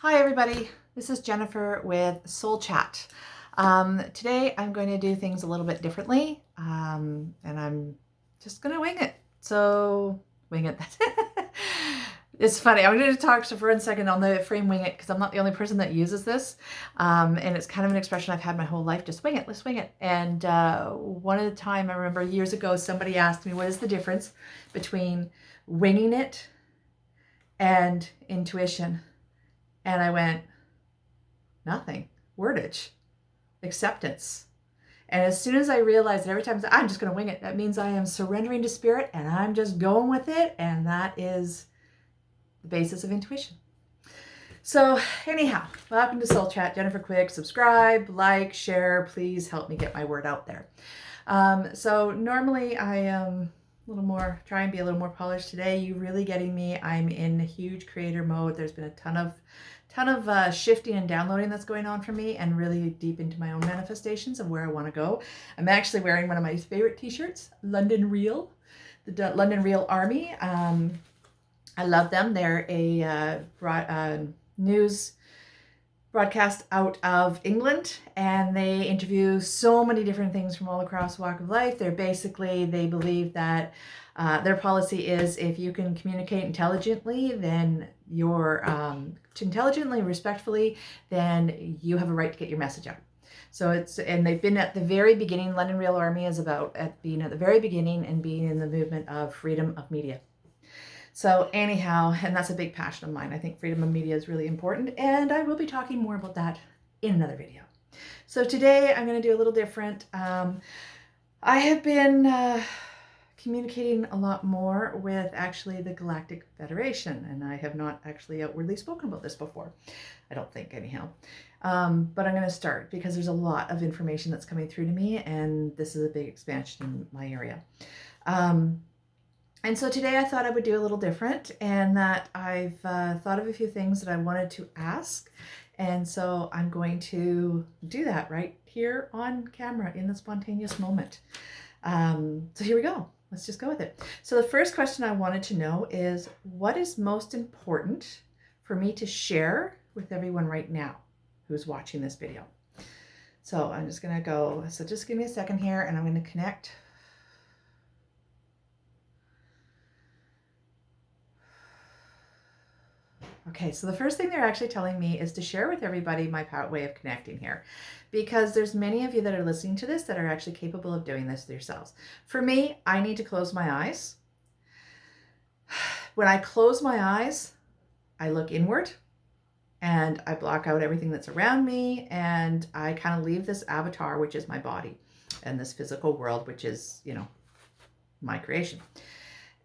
Hi everybody, this is Jennifer with Soul Chat. Today I'm going to do things a little bit differently and I'm just going to wing it. So, wing it. It's funny, I'm going to talk for 1 second on the frame wing it because I'm not the only person that uses this. And it's kind of an expression I've had my whole life, just wing it, let's wing it. And one of the time I remember years ago somebody asked me what is the difference between winging it and intuition. And I went, nothing. Wordage. Acceptance. And as soon as I realized that every time I'm just going to wing it, that means I am surrendering to spirit and I'm just going with it. And that is the basis of intuition. So anyhow, welcome to Soul Chat. Jennifer Quick. Subscribe, like, share. Please help me get my word out there. So normally I am try and be a little more polished today. You really getting me. I'm in a huge creator mode. There's been a ton of shifting and downloading that's going on for me and really deep into my own manifestations of where I want to go. I'm actually wearing one of my favorite t-shirts, London Real, the London Real Army. I love them. They're a news broadcast out of England, and they interview so many different things from all across walk of life. They believe that their policy is if you can communicate intelligently, then respectfully, then you have a right to get your message out. So and they've been at the very beginning. London Real Army is about being at the very beginning and being in the movement of freedom of media. So anyhow, and that's a big passion of mine. I think freedom of media is really important, and I will be talking more about that in another video. So today I'm going to do a little different. I have been communicating a lot more with actually the Galactic Federation, and I have not actually outwardly spoken about this before. I don't think anyhow. But I'm going to start because there's a lot of information that's coming through to me, and this is a big expansion in my area. And so today I thought I would do a little different, and that I've thought of a few things that I wanted to ask. And so I'm going to do that right here on camera in the spontaneous moment. So here we go. Let's just go with it. So the first question I wanted to know is, what is most important for me to share with everyone right now who's watching this video? So I'm just going to go. So just give me a second here, and I'm going to connect. Okay, so the first thing they're actually telling me is to share with everybody my way of connecting here, because there's many of you that are listening to this that are actually capable of doing this yourselves. For me, I need to close my eyes. When I close my eyes, I look inward and I block out everything that's around me, and I kind of leave this avatar, which is my body, and this physical world, which is, my creation.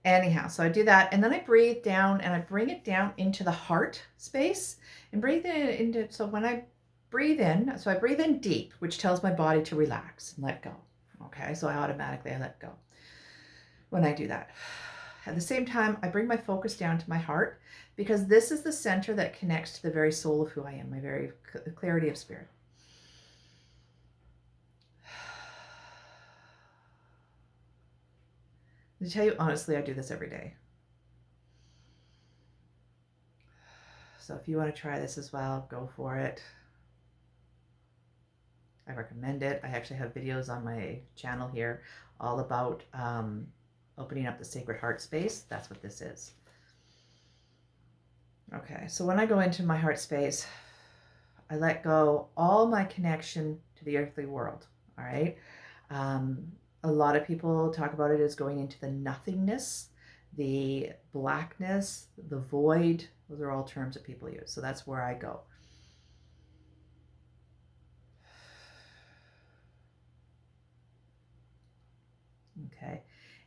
Anyhow, so I do that, and then I breathe down and I bring it down into the heart space and breathe it into, so when I breathe in, so I breathe in deep, which tells my body to relax and let go. Okay, so I let go when I do that. At the same time, I bring my focus down to my heart, because this is the center that connects to the very soul of who I am, my very clarity of spirit. To tell you honestly, I do this every day. So if you want to try this as well, go for it. I recommend it. I actually have videos on my channel here all about opening up the sacred heart space. That's what this is. Okay, so when I go into my heart space, I let go all my connection to the earthly world. All right. A lot of people talk about it as going into the nothingness, the blackness, the void. Those are all terms that people use. So that's where I go. Okay.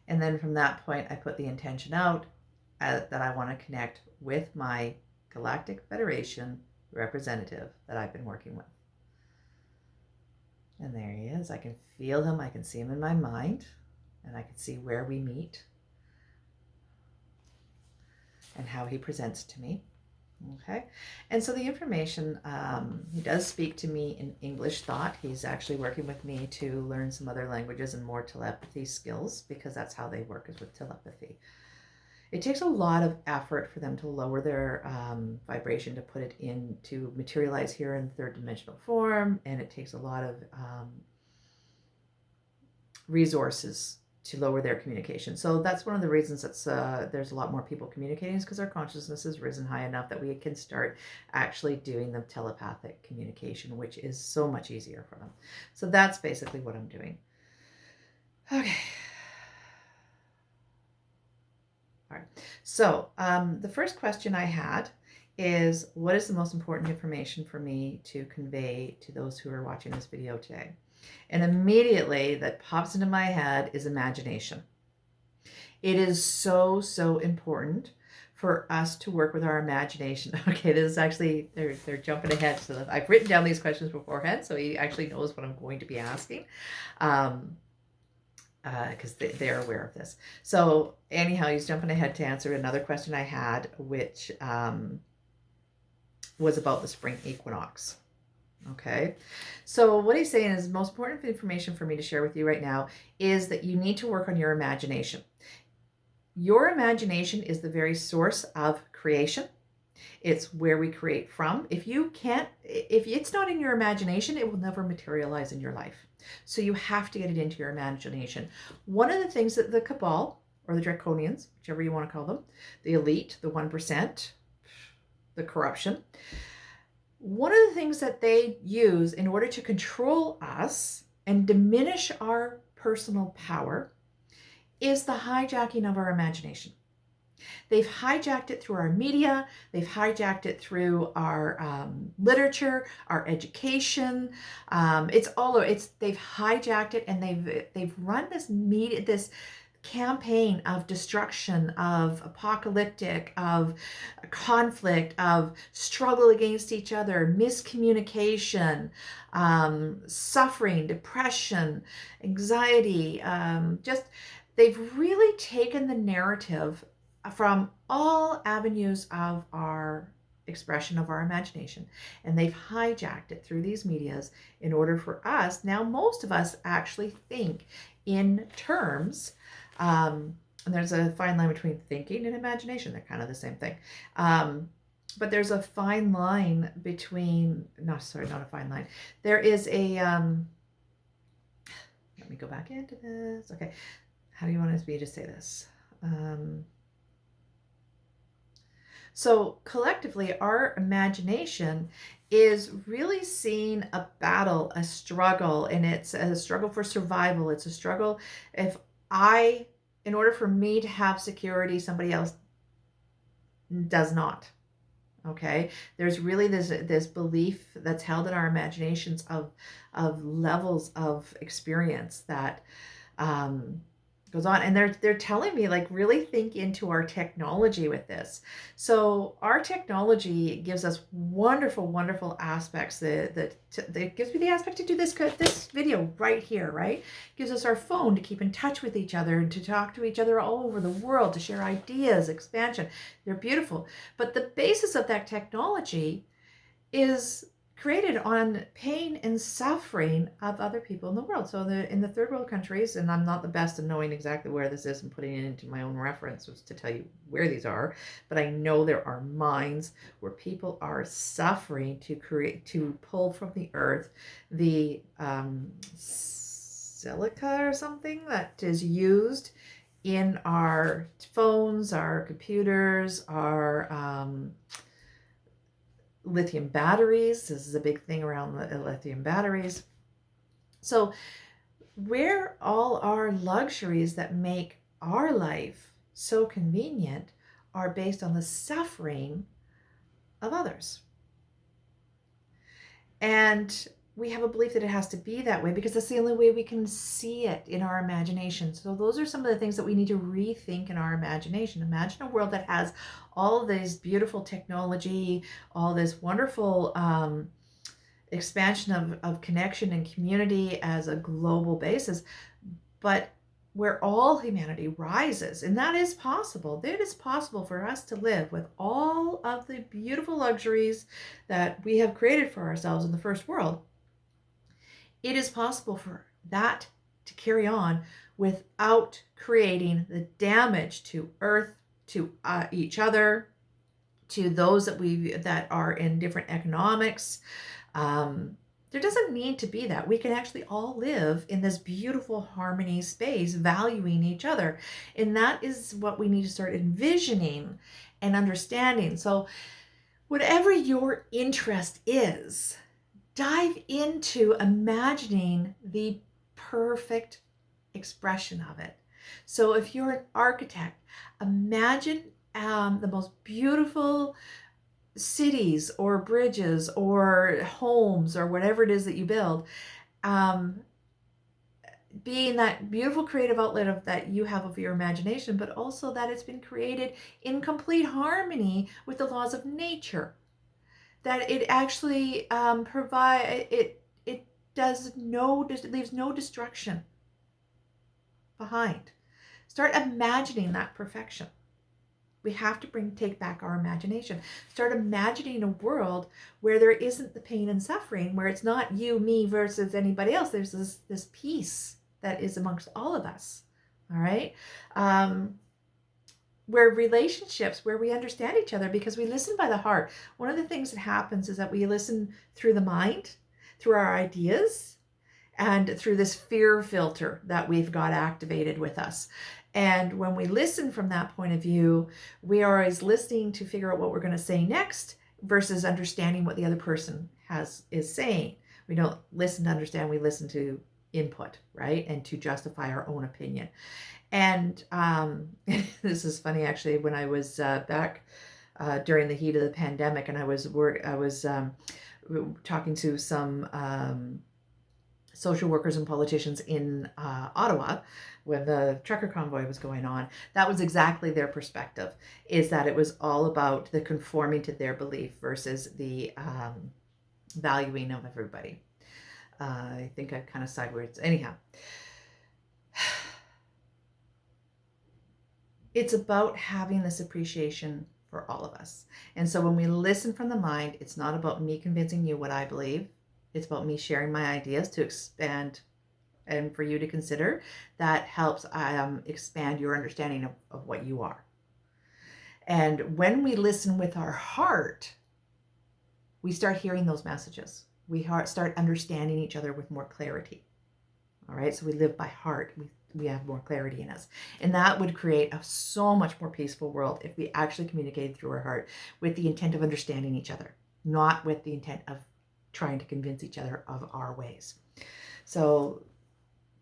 And then from that point, I put the intention out that I want to connect with my Galactic Federation representative that I've been working with. And there he is. I can feel him. I can see him in my mind, and I can see where we meet and how he presents to me. Okay. And so the information, he does speak to me in English thought. He's actually working with me to learn some other languages and more telepathy skills, because that's how they work, is with telepathy. It takes a lot of effort for them to lower their vibration, to put it in, to materialize here in third dimensional form. And it takes a lot of resources to lower their communication. So that's one of the reasons that's there's a lot more people communicating, is because our consciousness has risen high enough that we can start actually doing the telepathic communication, which is so much easier for them. So that's basically what I'm doing. Okay. All right. So the first question I had is, what is the most important information for me to convey to those who are watching this video today? And immediately that pops into my head is imagination. It is so, so important for us to work with our imagination. Okay, this is actually, they're jumping ahead. So I've written down these questions beforehand, so he actually knows what I'm going to be asking. Because they're aware of this. So anyhow, he's jumping ahead to answer another question I had, which was about the spring equinox. Okay, so what he's saying is, the most important information for me to share with you right now is that you need to work on your imagination. Your imagination is the very source of creation. It's where we create from. If it's not in your imagination, it will never materialize in your life. So you have to get it into your imagination. One of the things that the Cabal, or the Draconians, whichever you want to call them, the elite, the 1%, the corruption, one of the things that they use in order to control us and diminish our personal power is the hijacking of our imagination. They've hijacked it through our media. They've hijacked it through our literature, our education. They've hijacked it, and they've run this media, this campaign of destruction, of apocalyptic, of conflict, of struggle against each other, miscommunication, suffering, depression, anxiety. They've really taken the narrative from all avenues of our expression of our imagination, and they've hijacked it through these medias in order for us, now most of us actually think in terms, and there's a fine line between thinking and imagination. They're kind of the same thing. But there's a fine line between, not a fine line. There is a, let me go back into this. Okay. How do you want me to say this? So collectively, our imagination is really seeing a battle, a struggle, and it's a struggle for survival. It's a struggle. In order for me to have security, somebody else does not. Okay, there's really this belief that's held in our imaginations of levels of experience that goes on, and they're telling me, like, really think into our technology with this. So our technology gives us wonderful aspects that gives me the aspect to do this video right here, right? Gives us our phone to keep in touch with each other and to talk to each other all over the world, to share ideas, expansion. They're beautiful, but the basis of that technology is created on pain and suffering of other people in the world. So in the third world countries, and I'm not the best at knowing exactly where this is and putting it into my own references to tell you where these are, but I know there are mines where people are suffering to pull from the earth the silica or something that is used in our phones, our computers, our lithium batteries. This is a big thing around the lithium batteries. So where all our luxuries that make our life so convenient are based on the suffering of others. And we have a belief that it has to be that way because that's the only way we can see it in our imagination. So those are some of the things that we need to rethink in our imagination. Imagine a world that has all of this beautiful technology, all this wonderful expansion of connection and community as a global basis, but where all humanity rises. And that is possible. It is possible for us to live with all of the beautiful luxuries that we have created for ourselves in the first world. It is possible for that to carry on without creating the damage to Earth, to each other, to those that are in different economics. There doesn't need to be that. We can actually all live in this beautiful harmony space, valuing each other. And that is what we need to start envisioning and understanding. So whatever your interest is, dive into imagining the perfect expression of it. So if you're an architect, imagine the most beautiful cities or bridges or homes or whatever it is that you build, being that beautiful creative outlet that you have of your imagination, but also that it's been created in complete harmony with the laws of nature. That it actually leaves no destruction behind. Start imagining that perfection. We have to take back our imagination. Start imagining a world where there isn't the pain and suffering, where it's not you, me versus anybody else. There's this peace that is amongst all of us. All right. Where relationships, where we understand each other because we listen by the heart. One of the things that happens is that we listen through the mind, through our ideas, and through this fear filter that we've got activated with us. And when we listen from that point of view, we are always listening to figure out what we're going to say next versus understanding what the other person is saying. We don't listen to understand, we listen to input, right? And to justify our own opinion. And this is funny, actually, when I was back during the heat of the pandemic, and I was talking to some social workers and politicians in Ottawa when the trucker convoy was going on. That was exactly their perspective, is that it was all about the conforming to their belief versus the valuing of everybody. I think I kind of sideways. Anyhow, it's about having this appreciation for all of us. And so when we listen from the mind, it's not about me convincing you what I believe. It's about me sharing my ideas to expand and for you to consider. That helps expand your understanding of what you are. And when we listen with our heart, we start hearing those messages. We start understanding each other with more clarity. All right, so we live by heart. We have more clarity in us. And that would create a so much more peaceful world if we actually communicated through our heart with the intent of understanding each other, not with the intent of trying to convince each other of our ways. So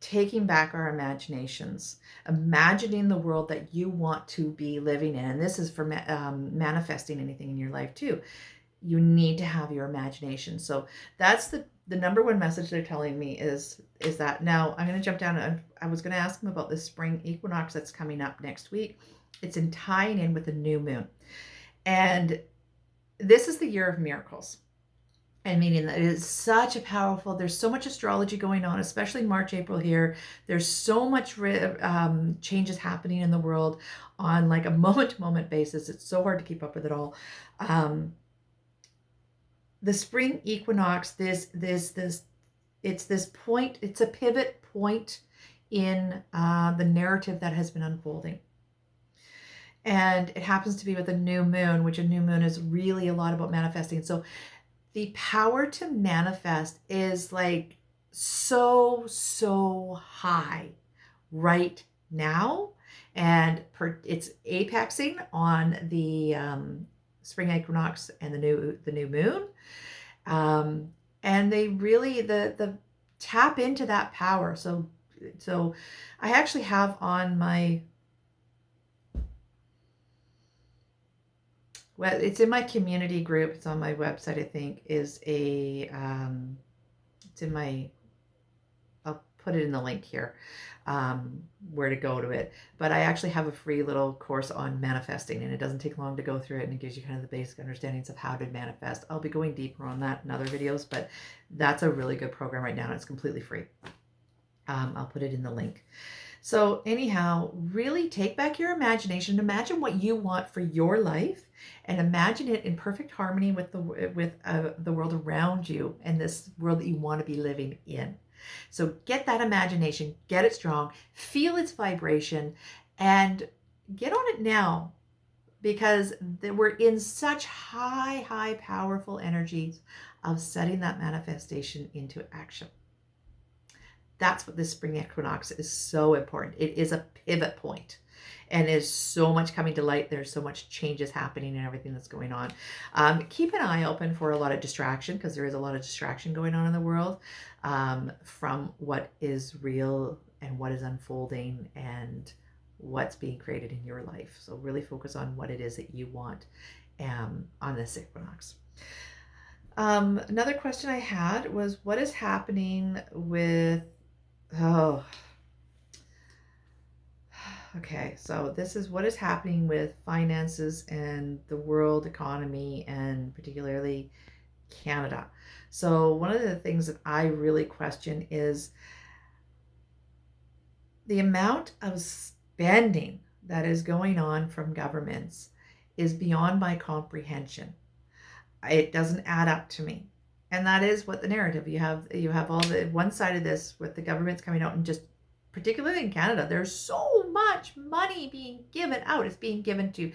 taking back our imaginations, imagining the world that you want to be living in. And this is for manifesting anything in your life too. You need to have your imagination. So that's the number one message they're telling me is that. Now I'm going to jump down. I was going to ask them about this spring equinox that's coming up next week. It's in tying in with the new moon. And this is the year of miracles. And meaning that it is such a powerful, there's so much astrology going on, especially March, April here. There's so much changes happening in the world on like a moment-to-moment basis. It's so hard to keep up with it all. The spring equinox, it's this point, it's a pivot point in the narrative that has been unfolding. And it happens to be with a new moon, which a new moon is really a lot about manifesting. So the power to manifest is like so high right now. And it's apexing on the spring equinox and the new moon. And they really, the tap into that power. So I actually have on my, well, it's in my community group. It's on my website, I think, it's in my, I'll put it in the link here, where to go to it. But I actually have a free little course on manifesting, and it doesn't take long to go through it, and it gives you kind of the basic understandings of how to manifest. I'll be going deeper on that in other videos, but that's a really good program right now, and it's completely free. I'll put it in the link. So anyhow, really take back your imagination. Imagine what you want for your life, and imagine it in perfect harmony with the world around you and this world that you want to be living in. So get that imagination, get it strong, feel its vibration, and get on it now. because we're in such high, powerful energies of setting that manifestation into action. That's what this spring equinox is so important. It is a pivot point, and there's so much coming to light. There's so much changes happening and everything that's going on. Keep an eye open for a lot of distraction, because there is a lot of distraction going on in the world, from what is real and what is unfolding and what's being created in your life. So really focus on what it is that you want on this equinox. Another question I had was, what is happening with, okay, so this is what is happening with finances and the world economy, and particularly Canada. So one of the things that I really question is the amount of spending that is going on from governments is beyond my comprehension. It doesn't add up to me. And that is what the narrative, you have all the one side of this with the governments coming out, and just particularly in Canada, there's so much money being given out. It's being given to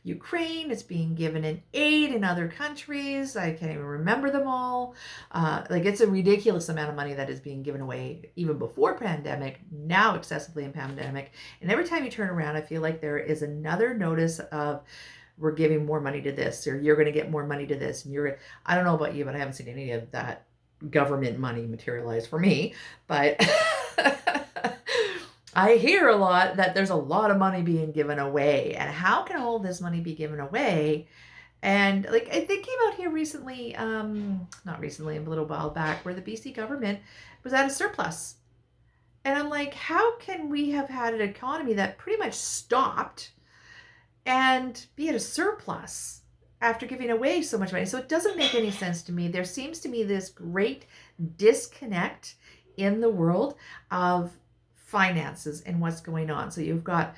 Ukraine. It's being given in aid in other countries. I can't even remember them all. It's a ridiculous amount of money that is being given away even before pandemic, now excessively in pandemic. And every time you turn around, I feel like there is another notice of, we're giving more money to this, or you're going to get more money to this. And I don't know about you, but I haven't seen any of that government money materialize for me. But I hear a lot that there's a lot of money being given away. And how can all this money be given away? And they came out here recently, not recently, a little while back, where the BC government was at a surplus. And I'm like, how can we have had an economy that pretty much stopped and be at a surplus after giving away so much money? So it doesn't make any sense to me. There seems to be this great disconnect in the world of finances and what's going on. So you've got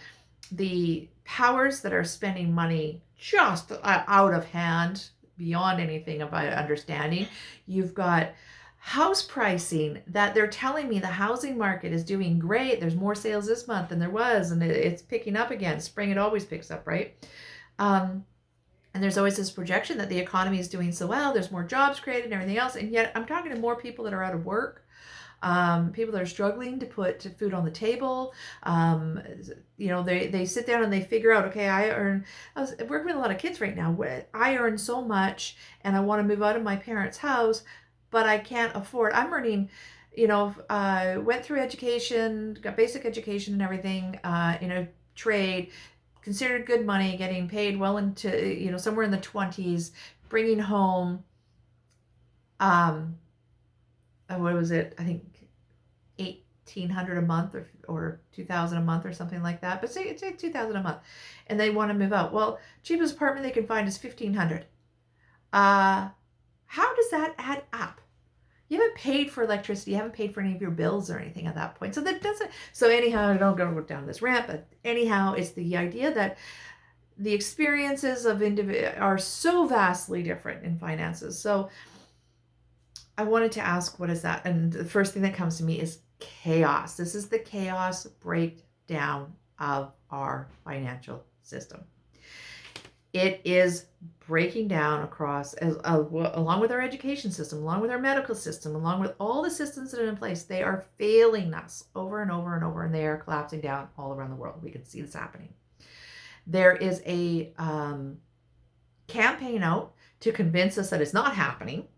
the powers that are spending money just out of hand, beyond anything of my understanding. You've got house pricing that they're telling me the housing market is doing great. There's more sales this month than there was, and it's picking up again. Spring, it always picks up, right? And there's always this projection that the economy is doing so well. There's more jobs created and everything else. And yet I'm talking to more people that are out of work, people that are struggling to put food on the table. They sit down and they figure out, okay, I was working with a lot of kids right now. I earn so much and I want to move out of my parents' house, but I can't afford. I'm earning, went through education, got basic education and everything, in a trade, considered good money, getting paid well into, somewhere in the 20s, bringing home, what was it? I think $1,800 a month or $2,000 a month or something like that. But say $2,000 a month, and they want to move out. Well, cheapest apartment they can find is $1,500. How does that add up? You haven't paid for electricity. You haven't paid for any of your bills or anything at that point. So that doesn't. So anyhow, I don't go down this ramp. But anyhow, it's the idea that the experiences of are so vastly different in finances. So I wanted to ask, what is that? And the first thing that comes to me is chaos. This is the chaos breakdown of our financial system. It is breaking down across, along with our education system, along with our medical system, along with all the systems that are in place. They are failing us over and over and over, and they are collapsing down all around the world. We can see this happening. There is a campaign out to convince us that it's not happening,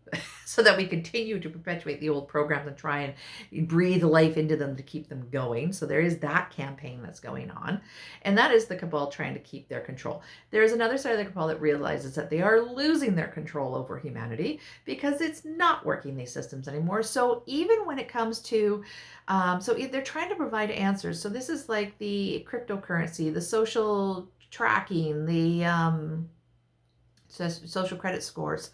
so that we continue to perpetuate the old programs and try and breathe life into them to keep them going. So there is that campaign that's going on. And that is the cabal trying to keep their control. There is another side of the cabal that realizes that they are losing their control over humanity because it's not working, these systems anymore. So even when it comes to, they're trying to provide answers. So this is like the cryptocurrency, the social tracking, the social credit scores,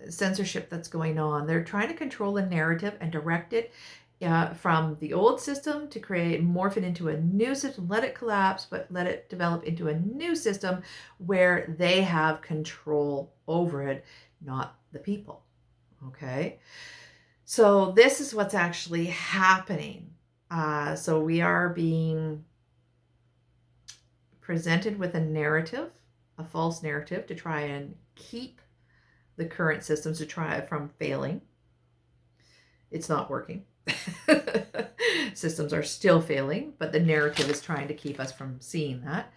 censorship that's going on. They're trying to control the narrative and direct it from the old system to morph it into a new system, let it collapse, but let it develop into a new system where they have control over it, not the people. Okay. So this is what's actually happening. So we are being presented with a narrative, a false narrative, to try and keep the current systems, to try from failing. It's not working. Systems are still failing, but the narrative is trying to keep us from seeing that.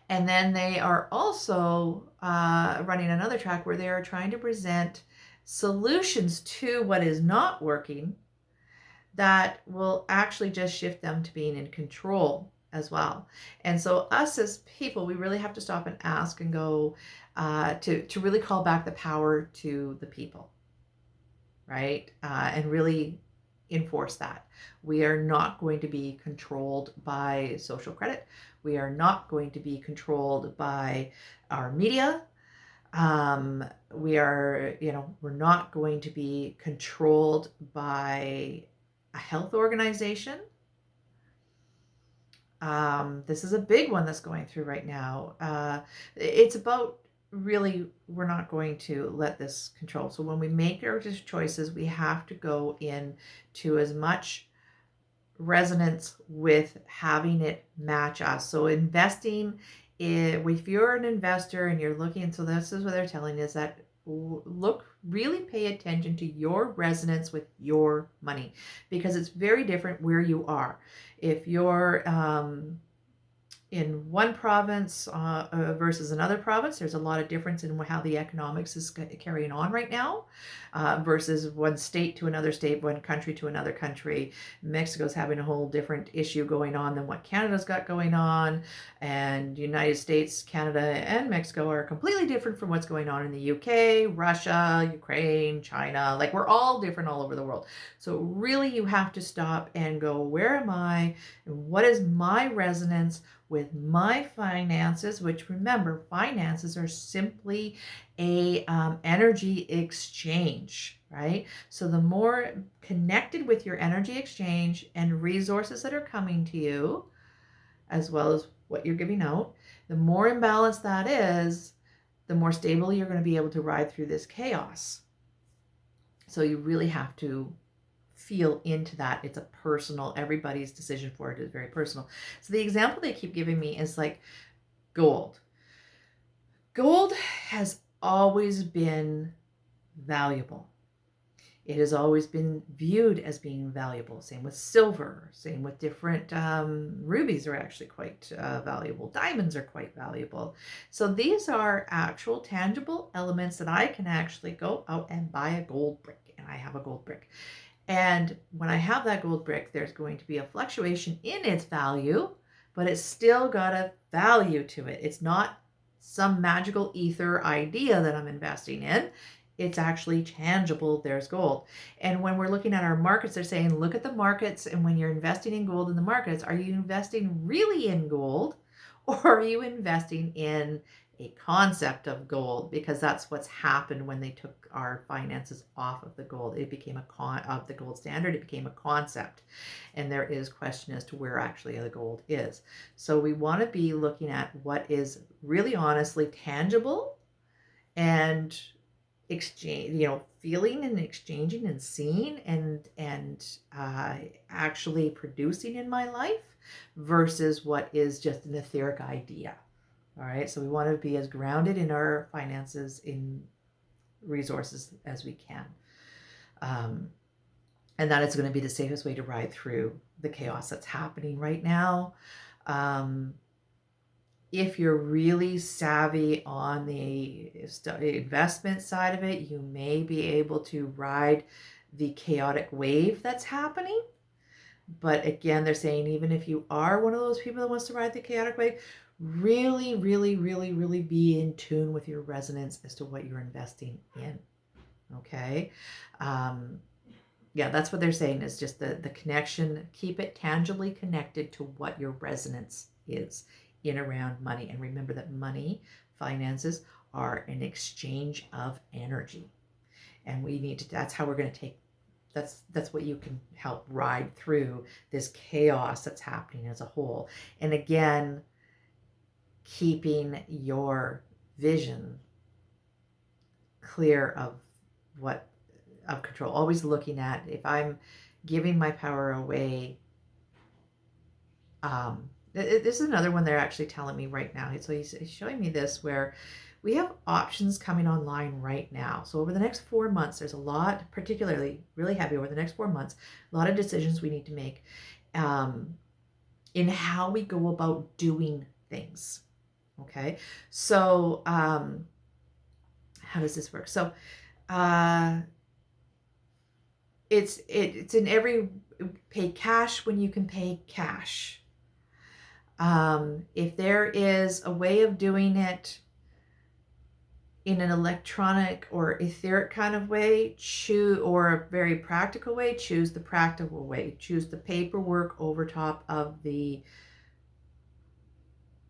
And then they are also running another track where they are trying to present solutions to what is not working that will actually just shift them to being in control as well. And so us as people, we really have to stop and ask and go to really call back the power to the people, right? And really enforce that. We are not going to be controlled by social credit. We are not going to be controlled by our media. We're not going to be controlled by a health organization. This is a big one that's going through right now. It's about really, we're not going to let this control. So when we make our choices, we have to go in to as much resonance with having it match us. So investing, if you're an investor and you're looking, so this is what they're telling us, that really pay attention to your resonance with your money, because it's very different where you are. If you're in one province versus another province, there's a lot of difference in how the economics is carrying on right now, versus one state to another state, one country to another country. Mexico's having a whole different issue going on than what Canada's got going on, and United States, Canada, and Mexico are completely different from what's going on in the UK, Russia, Ukraine, China. Like, we're all different all over the world. So really you have to stop and go, where am I? And what is my resonance with my finances? Which, remember, finances are simply a energy exchange, right? So the more connected with your energy exchange and resources that are coming to you, as well as what you're giving out, the more imbalanced that is, the more stable you're going to be able to ride through this chaos. So you really have to feel into that. It's a personal, everybody's decision for it is very personal. So the example they keep giving me is like gold. Gold has always been valuable. It has always been viewed as being valuable. Same with silver, same with different rubies are actually quite valuable. Diamonds are quite valuable. So these are actual tangible elements that I can actually go out and buy a gold brick, and I have a gold brick. And when I have that gold brick, there's going to be a fluctuation in its value, but it's still got a value to it. It's not some magical ether idea that I'm investing in. It's actually tangible. There's gold. And when we're looking at our markets, they're saying, look at the markets. And when you're investing in gold in the markets, are you investing really in gold, or are you investing in a concept of gold? Because that's what's happened when they took our finances off of the gold. It became of the gold standard. It became a concept, and there is question as to where actually the gold is. So we want to be looking at what is really honestly tangible and exchange, feeling and exchanging and seeing and actually producing in my life, versus what is just an etheric idea. All right, so we want to be as grounded in our finances, in resources as we can. And that is going to be the safest way to ride through the chaos that's happening right now. If you're really savvy on the investment side of it, you may be able to ride the chaotic wave that's happening. But again, they're saying, even if you are one of those people that wants to ride the chaotic wave, really, really, really, really be in tune with your resonance as to what you're investing in. Okay. Yeah, that's what they're saying, is just the connection. Keep it tangibly connected to what your resonance is in around money. And remember that money, finances are an exchange of energy. And we need to, that's how we're going to take, that's what you can help ride through this chaos that's happening as a whole. And again, keeping your vision clear of control. Always looking at, if I'm giving my power away, This is another one they're actually telling me right now. So he's showing me this where we have options coming online right now. So over the next 4 months, there's a lot, particularly really heavy over the next 4 months, a lot of decisions we need to make in how we go about doing things. Okay. So how does this work? So it's in every, pay cash when you can pay cash. If there is a way of doing it in an electronic or etheric kind of way, choose, or a very practical way, choose the practical way. Choose the paperwork over top of a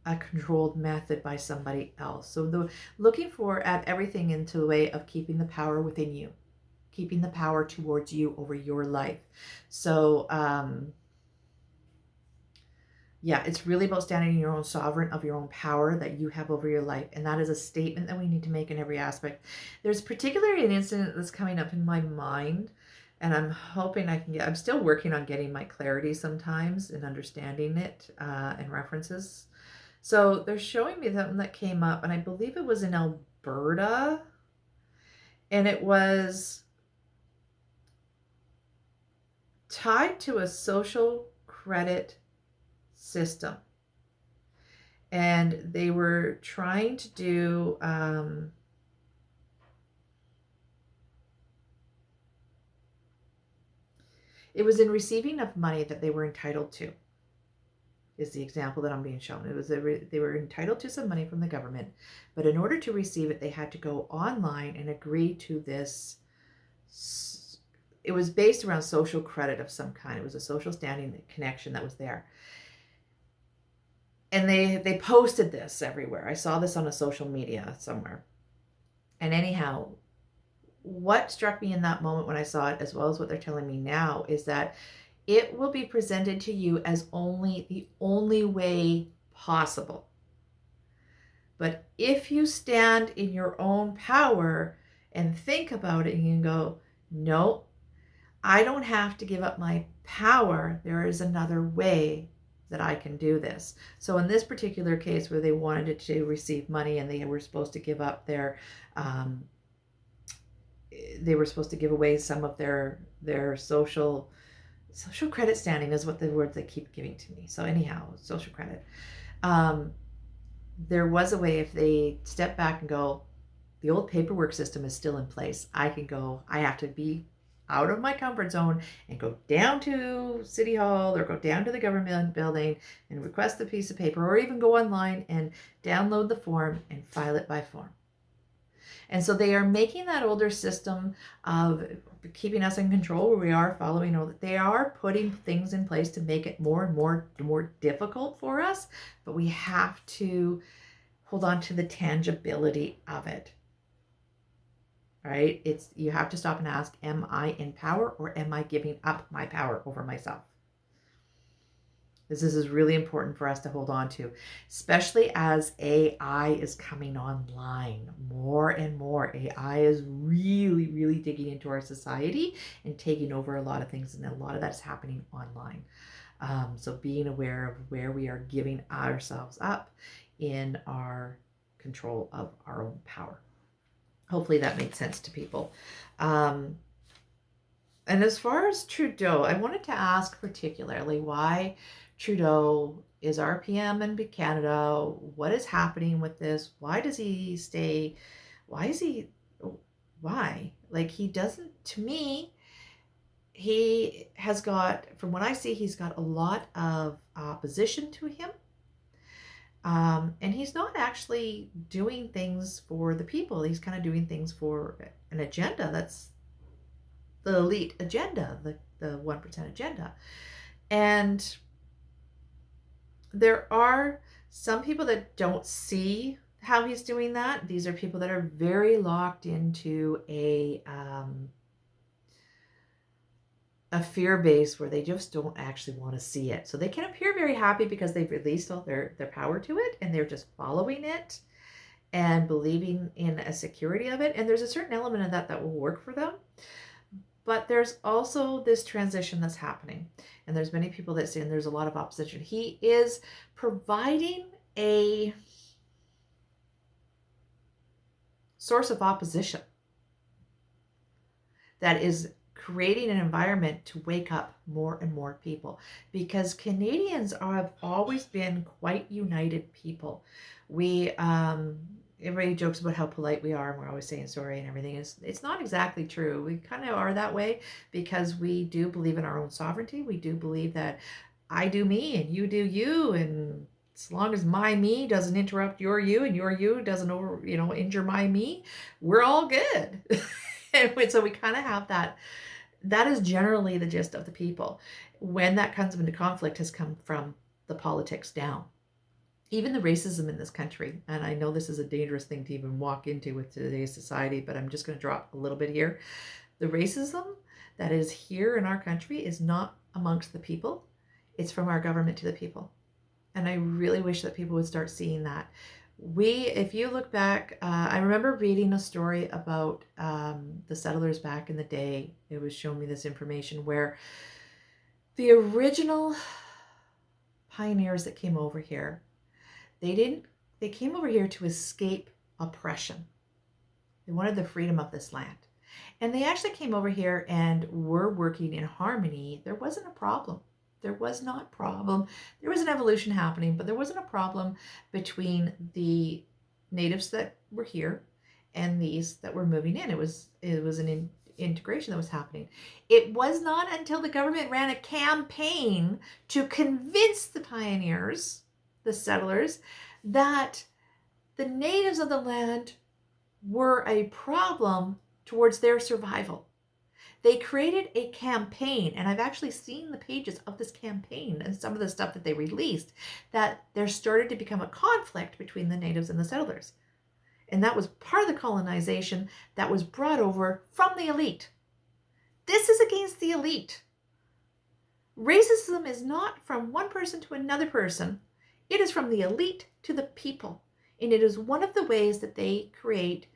controlled method by somebody else. So looking at everything into the way of keeping the power within you, keeping the power towards you over your life. So yeah, it's really about standing in your own sovereign of your own power that you have over your life. And that is a statement that we need to make in every aspect. There's particularly an incident that's coming up in my mind, and I'm hoping I'm still working on getting my clarity sometimes and understanding it and references. So they're showing me something that came up, and I believe it was in Alberta, and it was tied to a social credit system. And they were trying to do it was in receiving of money that they were entitled to, is the example that I'm being shown. It was they were entitled to some money from the government, but in order to receive it, they had to go online and agree to this. It was based around social credit of some kind. It was a social standing connection that was there. And they posted this everywhere. I saw this on a social media somewhere. And anyhow, what struck me in that moment when I saw it, as well as what they're telling me now, is that it will be presented to you as the only way possible. But if you stand in your own power and think about it, and you can go, no, I don't have to give up my power. There is another way that I can do this. So in this particular case where they wanted to receive money and they were supposed to give up they were supposed to give away some of their social credit standing, is what the words they keep giving to me. So anyhow, social credit. There was a way, if they step back and go, the old paperwork system is still in place. I have to be out of my comfort zone and go down to City Hall or go down to the government building and request a piece of paper, or even go online and download the form and file it by form. And so they are making that older system of keeping us in control, where we are following, they are putting things in place to make it more and more difficult for us, but we have to hold on to the tangibility of it. Right? You have to stop and ask, am I in power, or am I giving up my power over myself? This is really important for us to hold on to, especially as AI is coming online more and more. AI is really, really digging into our society and taking over a lot of things, and a lot of that's happening online. So being aware of where we are giving ourselves up in our control of our own power. Hopefully that made sense to people. And as far as Trudeau, I wanted to ask particularly why Trudeau is RPM in Canada. What is happening with this? Why does he stay? Why? Like, he doesn't, to me, he has got, from what I see, he's got a lot of opposition to him. And he's not actually doing things for the people. He's kind of doing things for an agenda. That's the elite agenda, the 1% agenda. And there are some people that don't see how he's doing that. These are people that are very locked into a fear base where they just don't actually want to see it. So they can appear very happy because they've released all their power to it, and they're just following it and believing in a security of it. And there's a certain element of that will work for them. But there's also this transition that's happening. And there's many people that say, and there's a lot of opposition. He is providing a source of opposition that is creating an environment to wake up more and more people, because Canadians have always been quite united people. We everybody jokes about how polite we are and we're always saying sorry and everything. It's not exactly true. We kind of are that way because we do believe in our own sovereignty. We do believe that I do me and you do you, and as long as my me doesn't interrupt your you and your you doesn't injure my me, we're all good. And so we kind of have that. That is generally the gist of the people. When that comes into conflict has come from the politics down. Even the racism in this country, and I know this is a dangerous thing to even walk into with today's society, but I'm just going to drop a little bit here. The racism that is here in our country is not amongst the people. It's from our government to the people. And I really wish that people would start seeing that. If you look back, I remember reading a story about the settlers back in the day. It was showing me this information where the original pioneers that came over here, they came over here to escape oppression. They wanted the freedom of this land. And they actually came over here and were working in harmony. There wasn't a problem. There was not a problem. There was an evolution happening, but there wasn't a problem between the natives that were here and these that were moving in. It was an integration that was happening. It was not until the government ran a campaign to convince the pioneers, the settlers, that the natives of the land were a problem towards their survival. They created a campaign, and I've actually seen the pages of this campaign and some of the stuff that they released, that there started to become a conflict between the natives and the settlers. And that was part of the colonization that was brought over from the elite. This is against the elite. Racism is not from one person to another person. It is from the elite to the people. And it is one of the ways that they create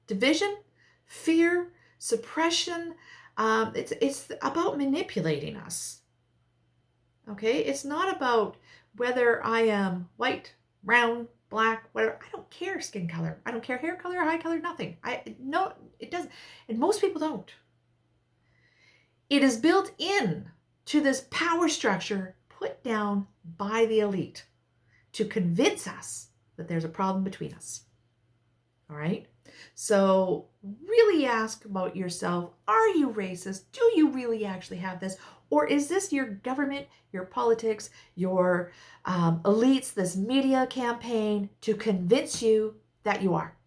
division, fear, suppression. It's about manipulating us. Okay? It's not about whether I am white, brown, black, whatever. I don't care skin color. I don't care hair color, eye color, nothing. No, it doesn't. And most people don't. It is built in to this power structure put down by the elite to convince us that there's a problem between us. All right? So really ask about yourself. Are you racist? Do you really actually have this? Or is this your government, your politics, your elites, this media campaign to convince you that you are?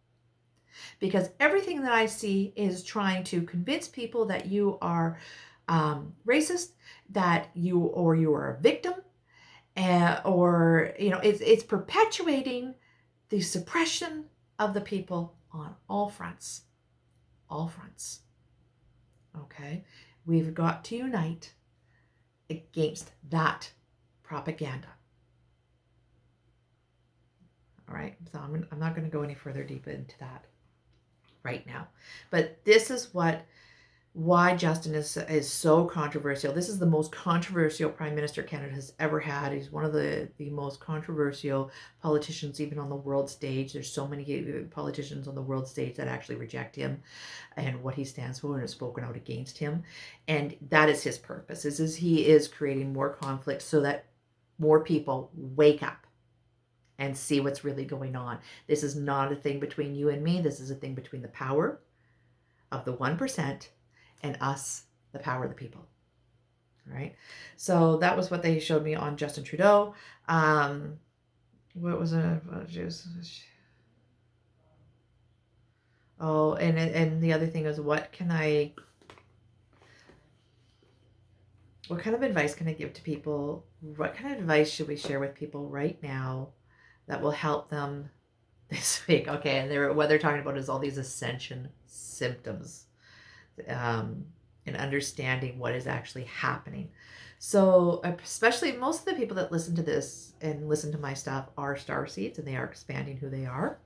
Because everything that I see is trying to convince people that you are racist, that you are a victim, or it's perpetuating the suppression of the people on all fronts. All fronts. Okay? We've got to unite against that propaganda. All right? So I'm not going to go any further deep into that right now. But this is why Justin is so controversial. This is the most controversial Prime Minister Canada has ever had. He's one of the most controversial politicians even on the world stage. There's so many politicians on the world stage that actually reject him and what he stands for and have spoken out against him. And that is his purpose, is he is creating more conflict so that more people wake up and see what's really going on. This is not a thing between you and me. This is a thing between the power of the 1% and us, the power of the people. All right. So that was what they showed me on Justin Trudeau. What was it? Oh, and the other thing is, what kind of advice can I give to people? What kind of advice should we share with people right now that will help them this week? Okay, and what they're talking about is all these ascension symptoms. And understanding what is actually happening. So especially most of the people that listen to this and listen to my stuff are starseeds, and they are expanding who they are.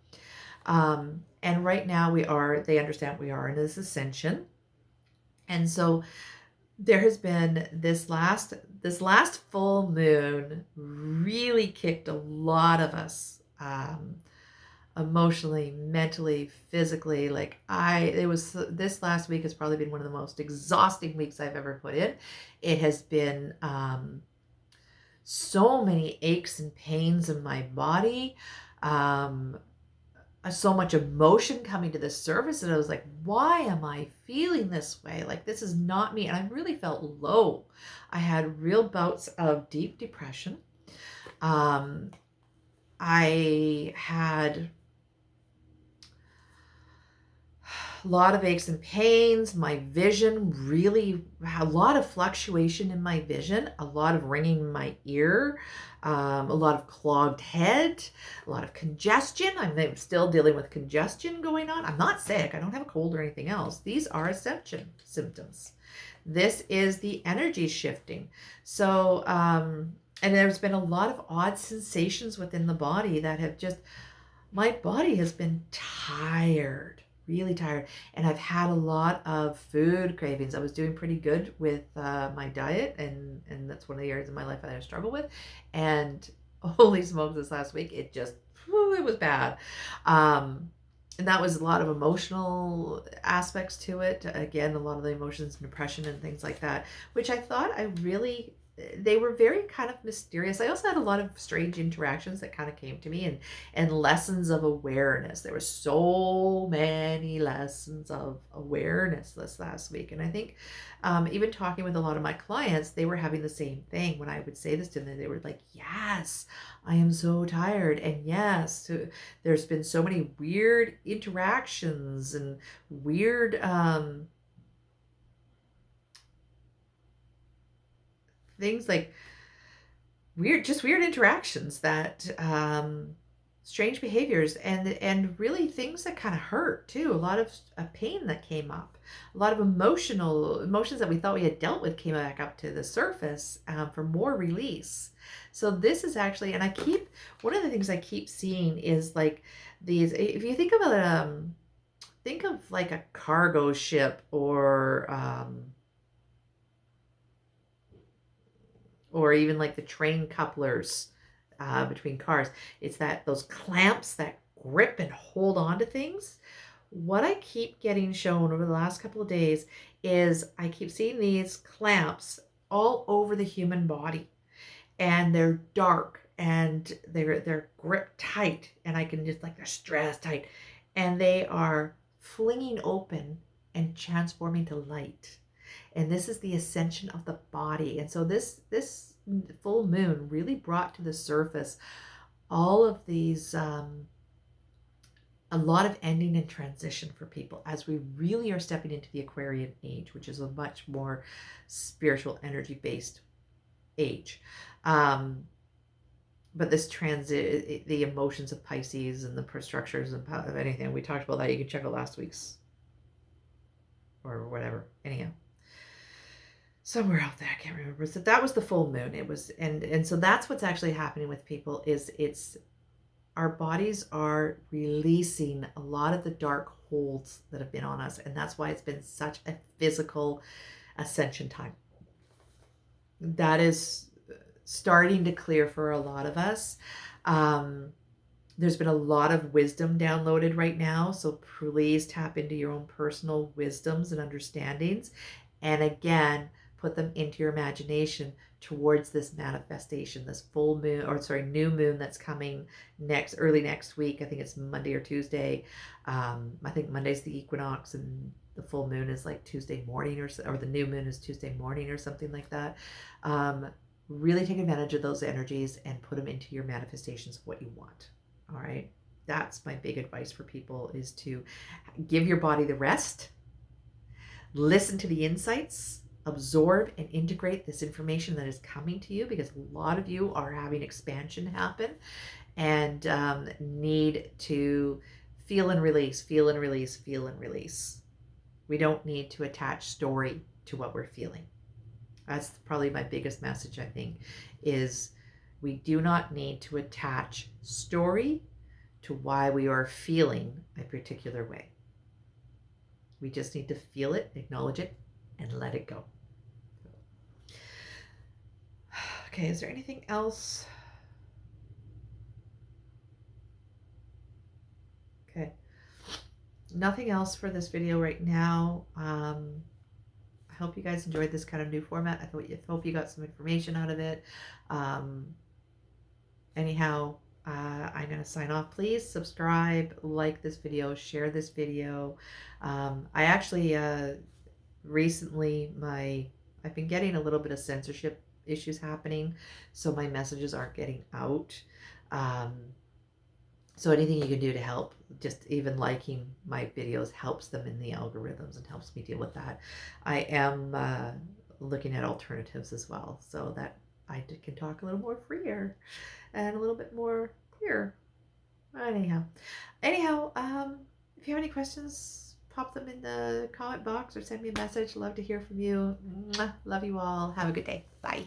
And right now they understand we are in this ascension. And so there has been this last full moon really kicked a lot of us, emotionally, mentally, physically. Like this last week has probably been one of the most exhausting weeks I've ever put in. It has been so many aches and pains in my body. Um, so much emotion coming to the surface, and I was like, why am I feeling this way? Like, this is not me. And I really felt low. I had real bouts of deep depression. um I had a lot of aches and pains. My vision really, a lot of fluctuation in my vision, a lot of ringing in my ear, a lot of clogged head, a lot of congestion. I'm still dealing with congestion going on. I'm not sick. I don't have a cold or anything else. These are ascension symptoms. This is the energy shifting. So, and there's been a lot of odd sensations within the body that have just, my body has been tired, really tired. And I've had a lot of food cravings. I was doing pretty good with my diet, and that's one of the areas of my life that I struggle with. And holy smokes, this last week, it just, it was bad. And that was a lot of emotional aspects to it. Again, a lot of the emotions, depression and things like that, which I thought they were very kind of mysterious. I also had a lot of strange interactions that kind of came to me, and lessons of awareness. There were so many lessons of awareness this last week. And I think even talking with a lot of my clients, they were having the same thing. When I would say this to them, they were like, yes, I am so tired. And yes, there's been so many weird interactions and weird things, like weird interactions, that strange behaviors, and really things that kind of hurt too. A lot of pain that came up, a lot of emotions that we thought we had dealt with came back up to the surface, for more release. So this is actually, and one of the things I keep seeing is like these, if you think about think of like a cargo ship, or even like the train couplers between cars. It's those clamps that grip and hold on to things. What I keep getting shown over the last couple of days is I keep seeing these clamps all over the human body, and they're dark, and they're gripped tight, and I can just, like, they're stressed tight, and they are flinging open and transforming to light. And this is the ascension of the body. And so this full moon really brought to the surface all of these, a lot of ending and transition for people, as we really are stepping into the Aquarian age, which is a much more spiritual, energy-based age. But this transit, the emotions of Pisces and the structures of anything, we talked about that. You can check out last week's or whatever. Anyhow, somewhere out there, I can't remember. So that was the full moon. It was, and so that's what's actually happening with people, is our bodies are releasing a lot of the dark holds that have been on us, and that's why it's been such a physical ascension time. That is starting to clear for a lot of us. There's been a lot of wisdom downloaded right now, so please tap into your own personal wisdoms and understandings, and again, put them into your imagination towards this manifestation, this full moon, or sorry, new moon that's coming early next week. I think it's Monday or Tuesday. I think Monday's the equinox, and the full moon is like Tuesday morning, or the new moon is Tuesday morning, or something like that. Really take advantage of those energies and put them into your manifestations of what you want. All right. That's my big advice for people, is to give your body the rest, listen to the insights, absorb and integrate this information that is coming to you, because a lot of you are having expansion happen, and need to feel and release, feel and release, feel and release. We don't need to attach story to what we're feeling. That's probably my biggest message, I think, is we do not need to attach story to why we are feeling a particular way. We just need to feel it, acknowledge it, and let it go. Okay, is there anything else? Okay, nothing else for this video right now. I hope you guys enjoyed this kind of new format. I hope you got some information out of it. Anyhow, I'm going to sign off. Please subscribe, like this video, share this video. I actually recently, I've been getting a little bit of censorship issues happening, so my messages aren't getting out. So anything you can do to help, just even liking my videos helps them in the algorithms and helps me deal with that. I am looking at alternatives as well, so that I can talk a little more freer and a little bit more clear. Anyhow, if you have any questions, pop them in the comment box or send me a message. Love to hear from you. Love you all. Have a good day. Bye.